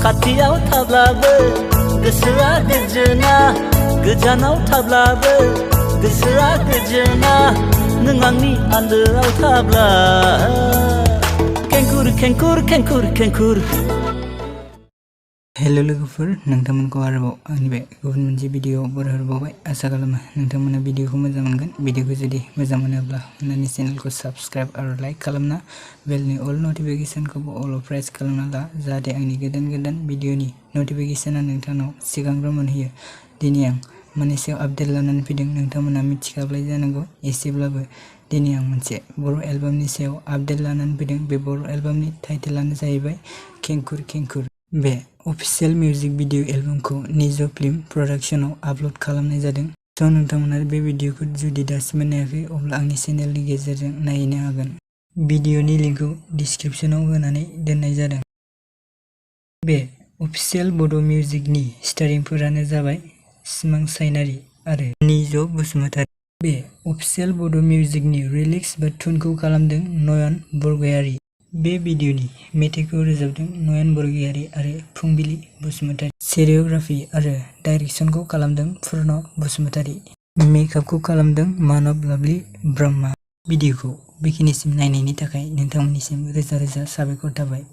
खाथियाव थाब्लाबो गोसोआ गोजोना गोजानाव थाब्लाबो गोसोआ गोजोना नों आंनि आन्दोआव थाब्ला केंकुर केंकुर केंकुर केंकुर। हेलो लोगोफोर, नोंथांमोनखौ आरोबाव आंनि बे गुबुन मोनसे भिडिअआव बरायहरबावबाय। आसा खालामो नोंथांमोना भिडिअखौ मोजां मोनगोन। भिडिअखौ जुदि मोजां मोनोब्ला अन्नानै चेनेलखौ साबस्क्राइब आरो लाइक खालामना बेलनि अल नटिफिकेसनखौबो अल प्रेस खालामना ला, जाहाथे आंनि गोदान भिडिअनि नटिफिकेसना नोंथांनाव सिगांग्रो मोनहैयो। दिनै आं मोननैसो आपडेट लानानै फैदों। नोंथांमोना मिथिखाबाय जानांगौ एसेब्लाबो। दिनै आं मोनसे बर' एलबामनि सायाव आपडेट लानानै फैदों। बे बर' एलबामनि टाइटेलानो जाहैबाय किंकुर किंकुर। बे अफिशियेल मिउजिक भिडिअ एलबामखौ निज फिल्म प्रडाक्शनाव आपल'ड खालामनाय जादों। स' नोंथांमोना बे भिडिअखौ जुदि दासिमबो नायाखै अब्ला आंनि चेनेलनि गेजेरजों नायनो हागोन। भिडिअनि लिंकखौ डिस्क्रिप्शनाव होनानै दोननाय जादों। बे अफिशियेल बड' मिउजिकनि स्टारिंफोरानो जाबाय सिमां chainary आरो निज बसुमतारी। बे अफिशियेल बड' मिउजिकनि रिलिक्स बा टुनखौ खालामदों नयन बरगयारी। बे भिडिअनि मेथाइखौ रोजाबदों नयन बरगयारी आरो फुंबिलि बसुमतारी। सिरियोग्राफि आरो डाइरेक्सनखौ खालामदों पुर्न बसुमतारी। मेकआपखौ खालामदों मानब लाभलि ब्रह्मा। भिडिअखौ बेखिनिसिम नायनायनि थाखाय नोंथांमोननिसिम रोजा रोजा साबायखर थाबाय।